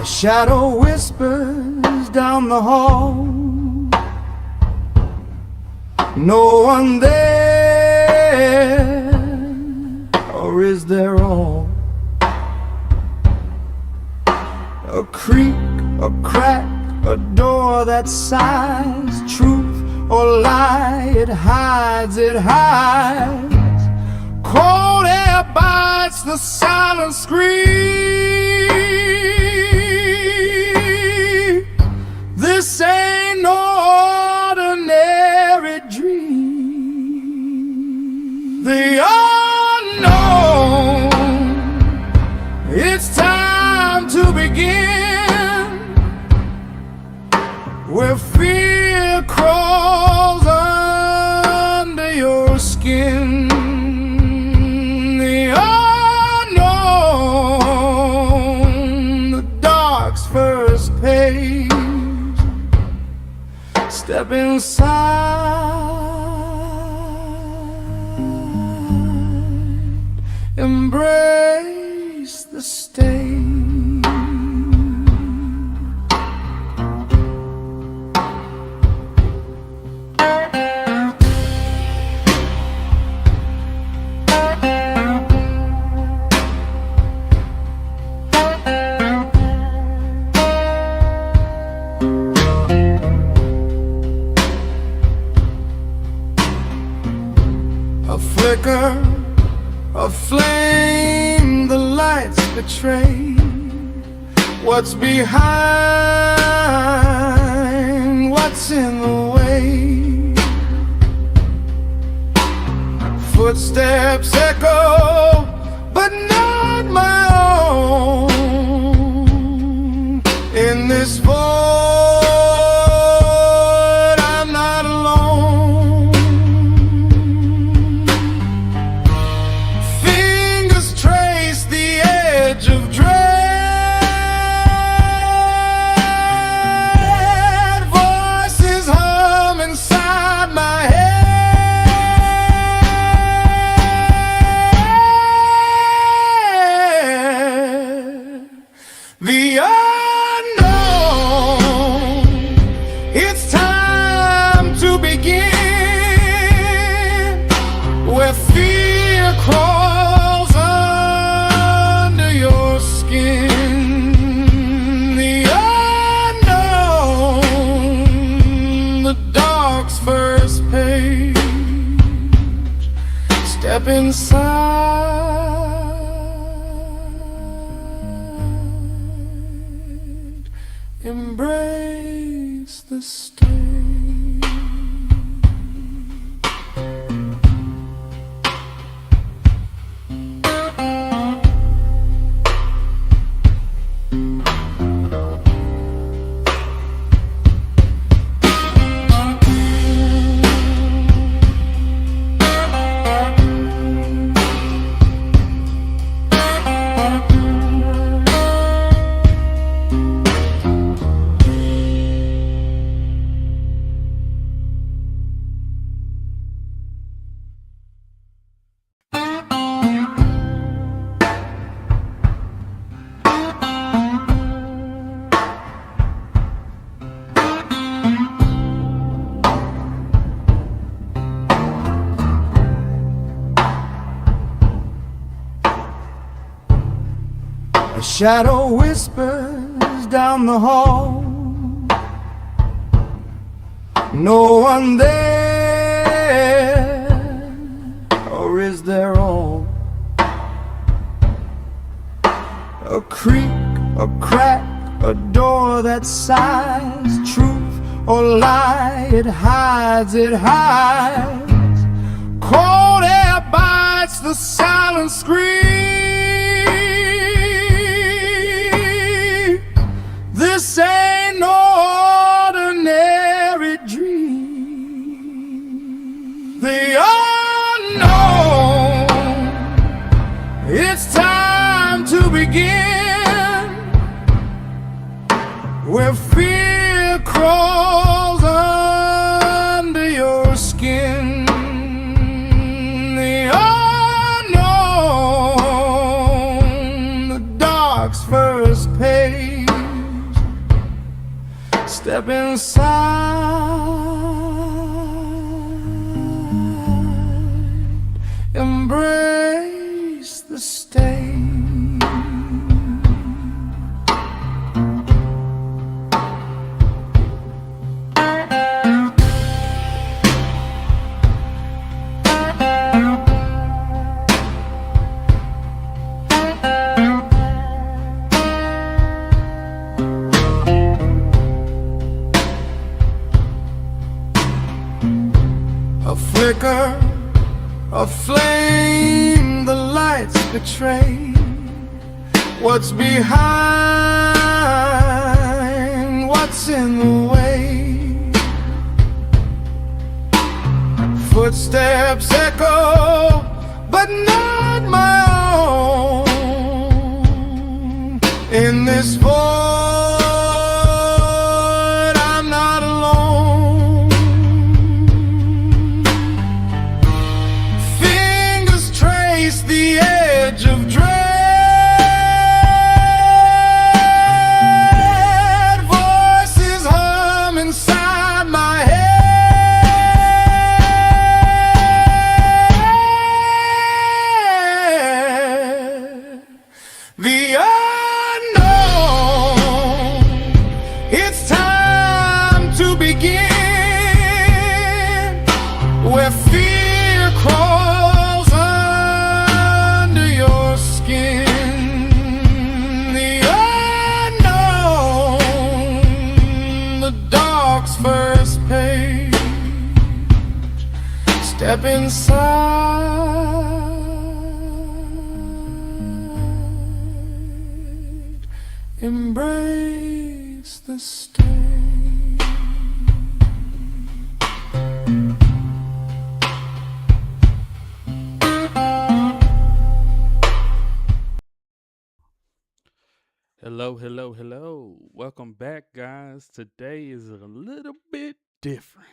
A shadow whispers down the hall. No one there, or is there all? A creak, a crack, a door that sighs. Truth or lie, it hides, it hides. Cold air bites, the silent scream. This ain't no ordinary dream. The unknown, it's time to begin, where fear crawls under your skin. The unknown, the dark's first page. Step inside, embrace the stage. A flicker, a flame, the lights betray what's behind, what's in the way. Footsteps echo, but not my own. In this void, I'm not alone. Fingers trace the edge of dread. Voices hum inside my head. The unknown, it's time to begin, where fear crawls under your skin. The unknown, the dark's first page. Step inside, embrace the stage. A shadow whispers down the hall. No one there, or is there all? A creak, a crack, a door that sighs. Truth or lie, it hides, it hides. Cold air bites, the silent scream. This ain't no ordinary dream. The unknown, it's time to begin, where fear crawls under your skin. The unknown, Step inside, embrace the stage. A flicker, a flame, the lights betray what's behind, what's in the way. Footsteps echo, but not my own. In this void, I'm not alone. Fingers trace the edge of dread. Voices hum inside my head. The unknown, it's time to begin. Where fear crawls under your skin. The unknown, the dark's first page. Step inside, embrace the stage. Hello. Welcome back, guys. Today is a little bit different.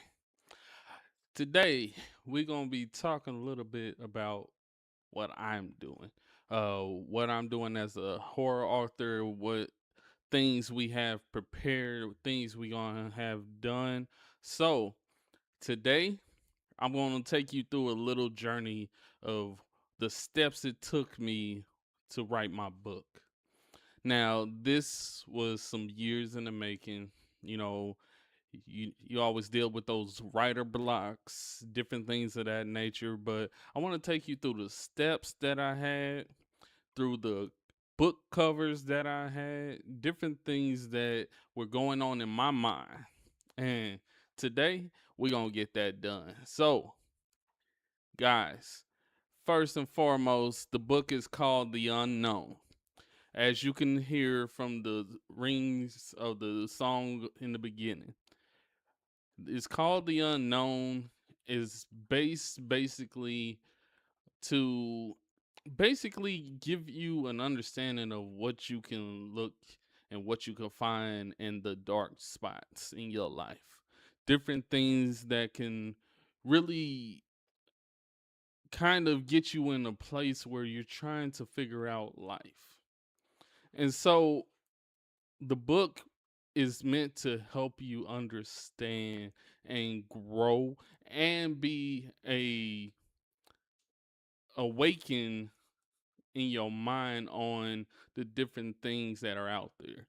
Today, we're going to be talking a little bit about what I'm doing. What I'm doing as a horror author, what things we have prepared, things we going to have done. So, today, I'm going to take you through a little journey of the steps it took me to write my book. Now, this was some years in the making. You know, you always deal with those writer blocks, different things of that nature. But I want to take you through the steps that I had, through the book covers that I had, different things that were going on in my mind. And today we're gonna get that done. So, guys, first and foremost, the book is called The Unknown. As you can hear from the rings of the song in the beginning, it's called The Unknown. Is based basically to basically give you an understanding of what you can look and what you can find in the dark spots in your life. Different things that can really kind of get you in a place where you're trying to figure out life. And so the book is meant to help you understand and grow and be a awaken in your mind on the different things that are out there.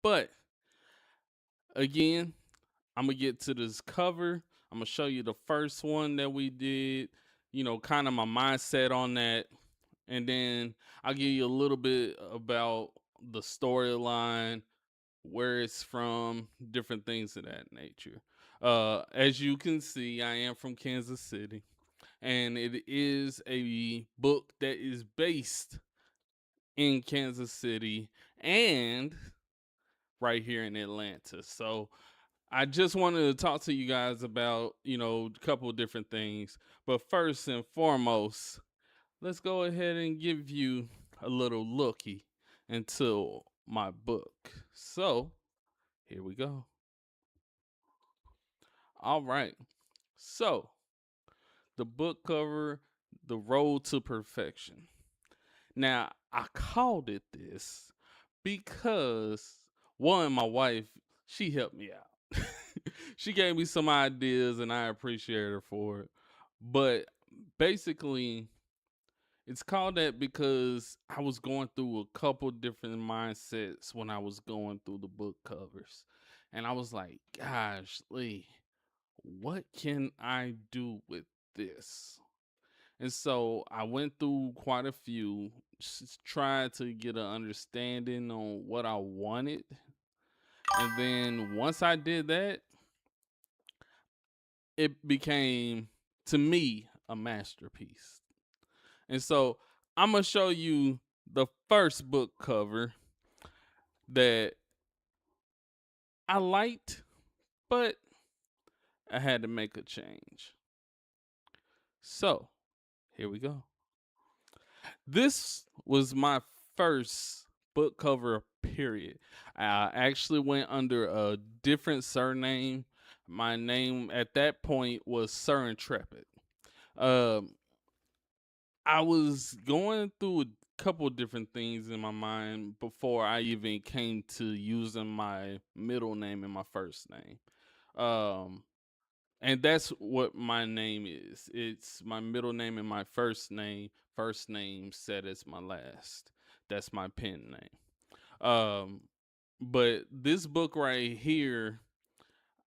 But again, I'm gonna get to this cover. I'm gonna show you the first one that we did, kind of my mindset on that. And then I'll give you a little bit about the storyline, where it's from, different things of that nature. As you can see, I am from Kansas City, and it is a book that is based in Kansas City and right here in Atlanta. So I just wanted to talk to you guys about, a couple of different things. But first and foremost, let's go ahead and give you a little looky into my book. So here we go. All right. So the book cover, The Road to Perfection. Now, I called it this because one, my wife she helped me out. She gave me some ideas and I appreciate her for it. But basically, it's called that because I was going through a couple different mindsets when I was going through the book covers. And I was like, gosh, Lee, what can I do with this? And so I went through quite a few, tried to get an understanding on what I wanted. And then once I did that, it became, to me, a masterpiece. And so I'm going to show you the first book cover that I liked, but I had to make a change. So here we go. This was my first book cover, period. I actually went under a different surname. My name at that point was Sir Intrepid. Um, I was going through a couple different things in my mind before I even came to using my middle name and my first name. Um, and that's what my name is. It's my middle name and my first name set as my last. That's my pen name. But this book right here,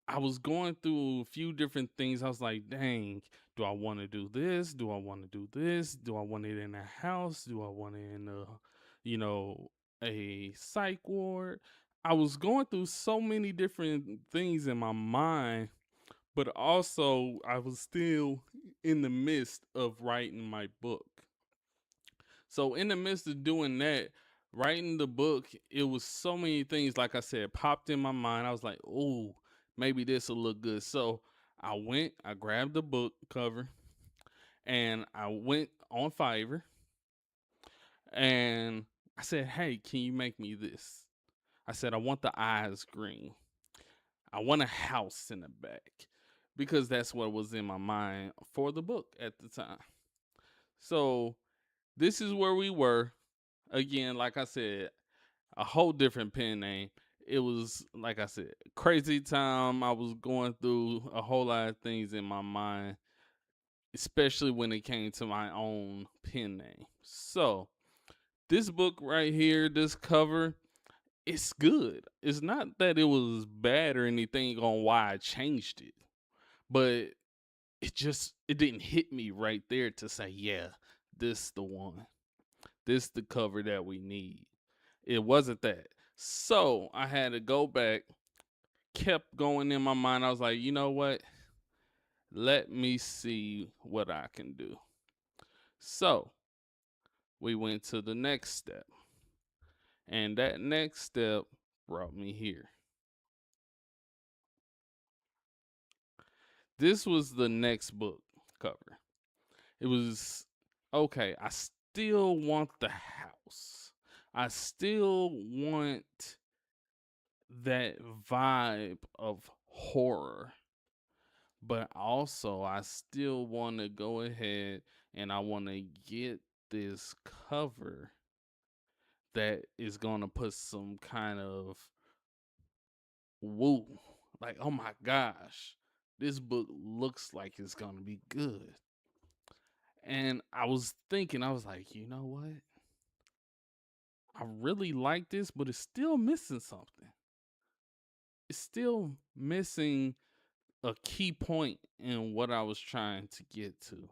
I was going through a few different things. I was like, dang, do I want to do this? Do I want to do this? Do I want it in a house? Do I want it in you know, a psych ward? I was going through so many different things in my mind, but also I was still in the midst of writing my book. So in the midst of doing that, writing the book, it was so many things, like I said, popped in my mind. I was like, oh, maybe this will look good. So I grabbed the book cover and I went on Fiverr and I said, hey, can you make me this? I said, I want the eyes green. I want a house in the back because that's what was in my mind for the book at the time. So this is where we were. Again, like I said, a whole different pen name. It was, like I said, crazy time. I was going through a whole lot of things in my mind, especially when it came to my own pen name. So this book right here, this cover, it's good. It's not that it was bad or anything on why I changed it, but it didn't hit me right there to say, yeah, this the one. This the cover that we need. It wasn't that. So I had to go back, kept going in my mind. I was like, you know what? Let me see what I can do. So we went to the next step. And that next step brought me here. This was the next book cover. It was okay. I still want the house. I still want that vibe of horror. But also, I still want to go ahead and I want to get this cover that is going to put some kind of woo. Like, oh my gosh, this book looks like it's going to be good. And I was thinking, I was like, you know what? I really like this, but it's still missing something. It's still missing a key point in what I was trying to get to.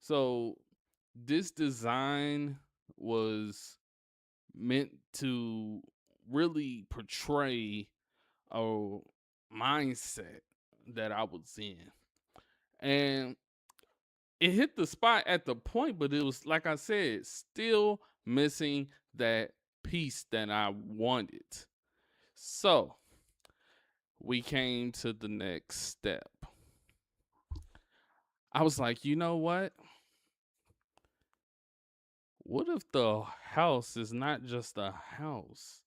So this design was meant to really portray a mindset that I was in. And it hit the spot at the point, but it was, like I said, still missing that piece that I wanted. So we came to the next step. I was like, you know what? What if the house is not just a house,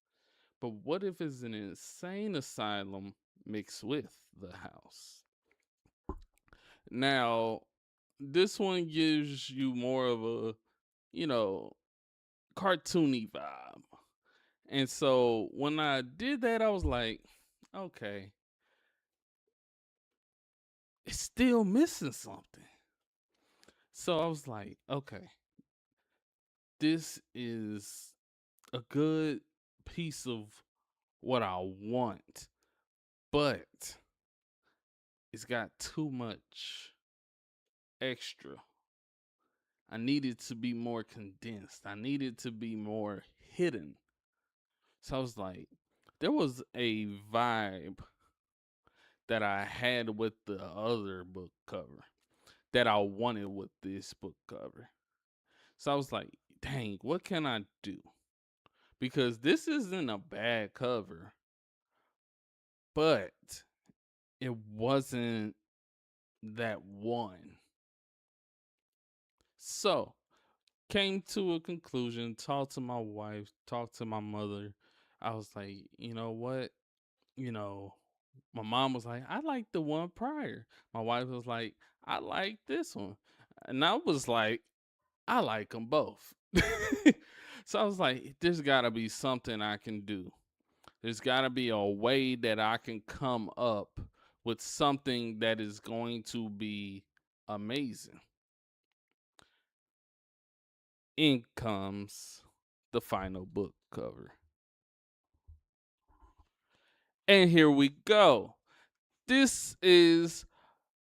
but what if it's an insane asylum mixed with the house? Now, this one gives you more of a, you know, cartoony vibe. And so when I did that, I was like, okay, it's still missing something. So I was like, okay, this is a good piece of what I want, but it's got too much extra. I needed to be more condensed. I needed to be more hidden. So I was like, there was a vibe that I had with the other book cover that I wanted with this book cover. So I was like, dang, what can I do? Because this isn't a bad cover, but it wasn't that one. So came to a conclusion, talked to my wife, talked to my mother. I was like, you know what? You know, my mom was like, I like the one prior. My wife was like, I like this one. And I was like, I like them both. So I was like, there's got to be something I can do. There's got to be a way that I can come up with something that is going to be amazing. In comes the final book cover. And here we go. This is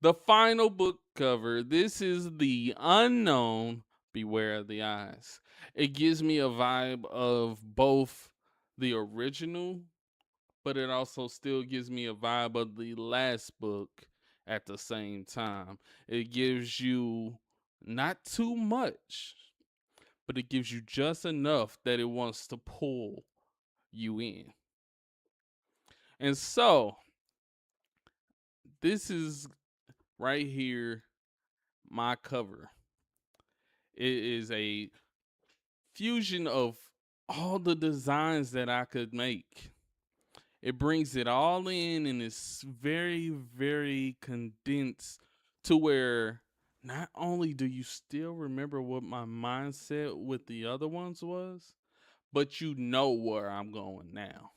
the final book cover. This is The Unknown, Beware of the Eyes. It gives me a vibe of both the original, but it also still gives me a vibe of the last book at the same time. It gives you not too much, but it gives you just enough that it wants to pull you in. And so, this is right here my cover. It is a fusion of all the designs that I could make. It brings it all in and it's very, very condensed to where not only do you still remember what my mindset with the other ones was, but you know where I'm going now.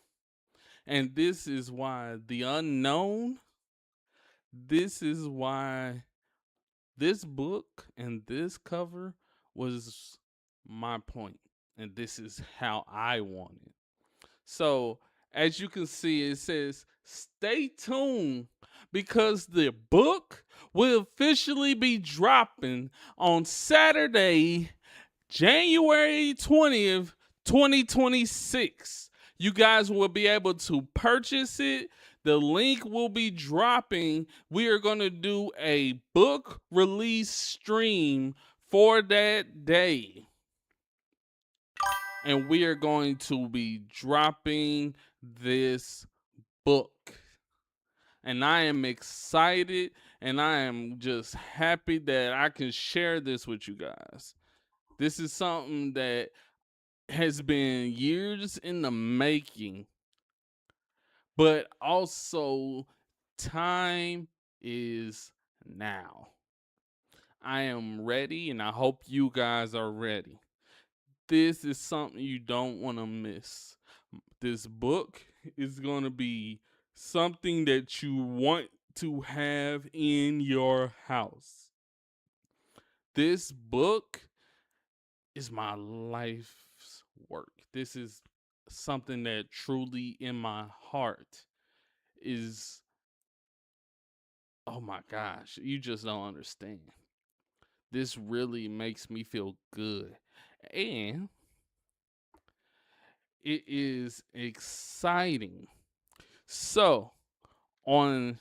And this is why the unknown, this is why this book and this cover was my point, and this is how I want it. So, as you can see, it says stay tuned because the book will officially be dropping on Saturday, January 20th, 2026. You guys will be able to purchase it. The link will be dropping. We are going to do a book release stream for that day. And we are going to be dropping this book. And I am excited and I am just happy that I can share this with you guys. This is something that has been years in the making, but also time is now. I am ready and I hope you guys are ready. This is something you don't want to miss. This book is going to be something that you want to have in your house. This book is my life's work. This is something that truly in my heart is, oh my gosh, you just don't understand. This really makes me feel good. And it is exciting. So, on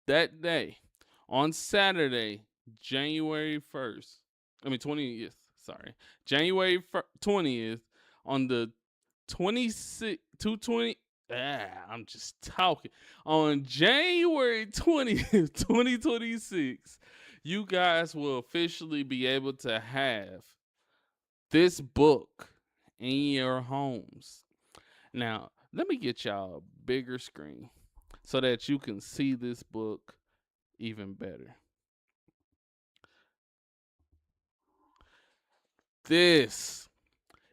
that day, on Saturday, January 1st, 20th, sorry, January 20th, on the 26th, 220, I'm just talking. On January 20th, 2026, you guys will officially be able to have this book in your homes. Now, let me get y'all a bigger screen so that you can see this book even better. This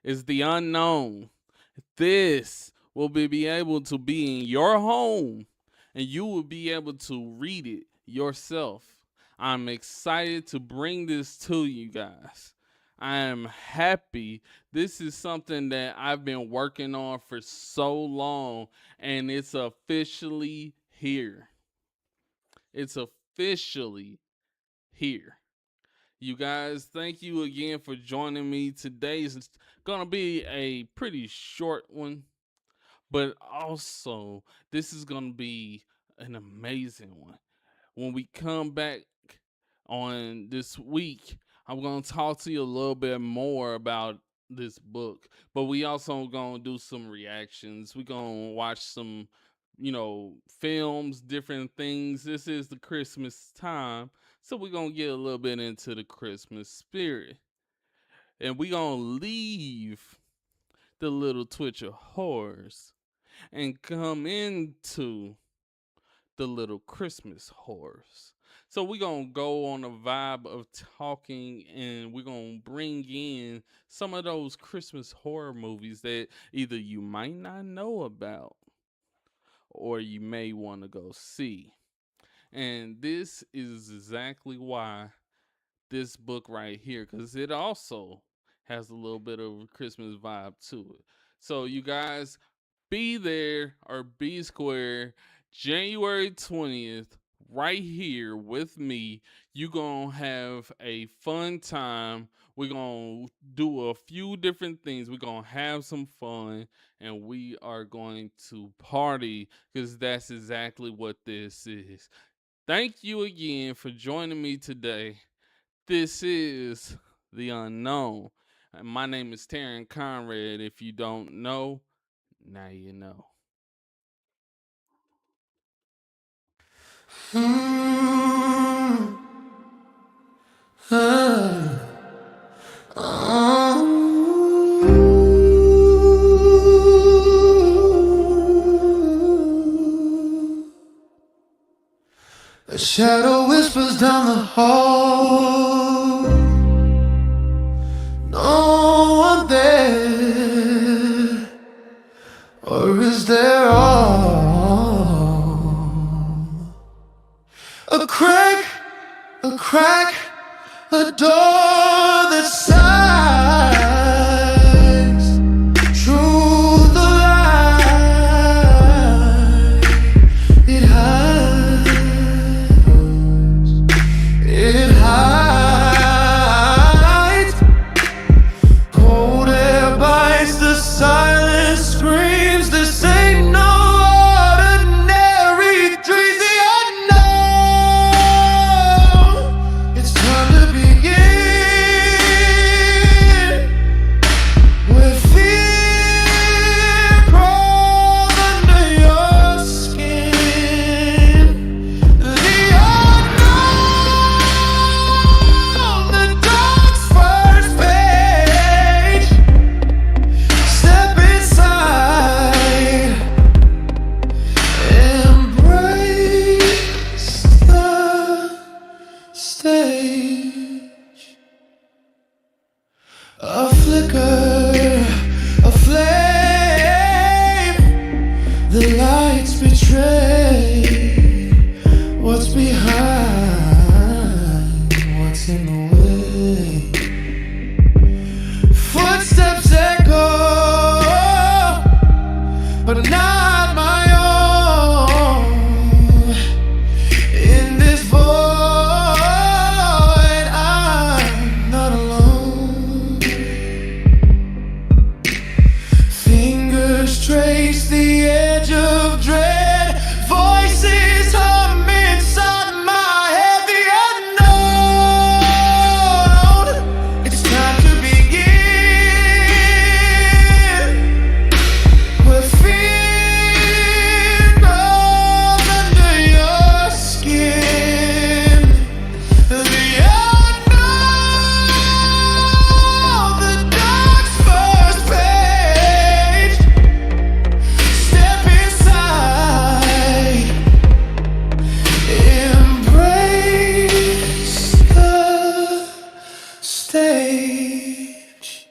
is The Unknown. This will be able to be in your home and you will be able to read it yourself. I'm excited to bring this to you guys. I am happy. This is something that I've been working on for so long, and it's officially here. It's officially here. You guys, thank you again for joining me. Today's going to be a pretty short one, but also this is going to be an amazing one. When we come back on this week, I'm going to talk to you a little bit more about this book, but we also going to do some reactions. We're going to watch some, films, different things. This is the Christmas time, so we're going to get a little bit into the Christmas spirit. And we're going to leave the little Twitch of horrors and come into the little Christmas horrors. So we're going to go on a vibe of talking, and we're going to bring in some of those Christmas horror movies that either you might not know about or you may want to go see. And this is exactly why this book right here, because it also has a little bit of a Christmas vibe to it. So you guys, be there or be square January 20th right here with me. You're going to have a fun time. We're going to do a few different things. We're going to have some fun, and we are going to party, because that's exactly what this is. Thank you again for joining me today. This is The Unknown. And my name is Taryn Conrad. If you don't know, now you know. A shadow whispers down the hall. No one there, or is there all? A crack, a door that sighs through the light. It hides. Cold air bites, the silence screams. This ain't no ordinary dream. The unknown. It's time to begin. Where fear crawls under your skin. The unknown, the dark's first page. Step inside, embrace the stage. A flicker, a flame, the lights betray what's behind, what's in the way. Footsteps echo, but not my own. In this void, I'm not alone. Fingers trace the edge of dread. Voices hum inside my head. The unknown. It's time to begin. Where fear grows under your skin. The unknown, the dark's first page. Step inside, embrace the stage.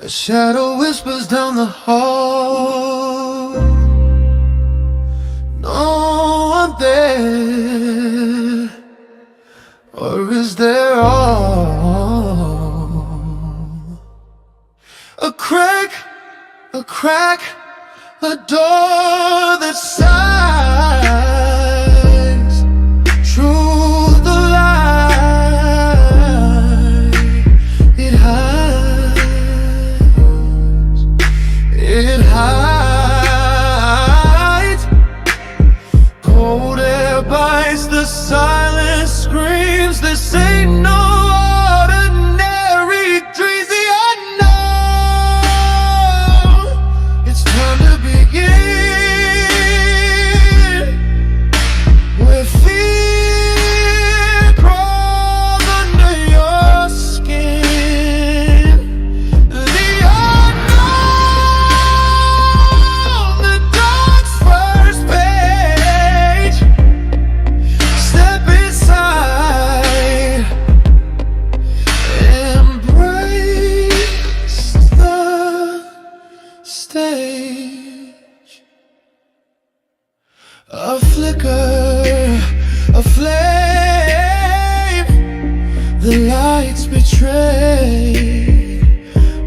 A shadow whispers down the hall. No one there, or is there all? A crack, a crack, a door that sighs through the light. It hides, it hides. Cold air bites, the silence screams. This ain't no ordinary dream. The unknown, it's time to begin. Where fear crawls under your skin. The unknown, the dark's first page. Step inside, embrace the stage. A flicker, a flame, the lights betray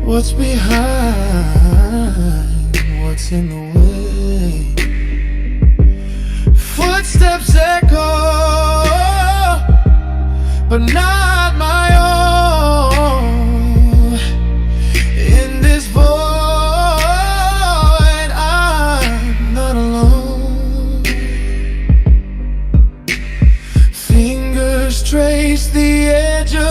what's behind, what's in the way. Footsteps echo, but not my own. In this void, I'm not alone. Fingers trace the edge of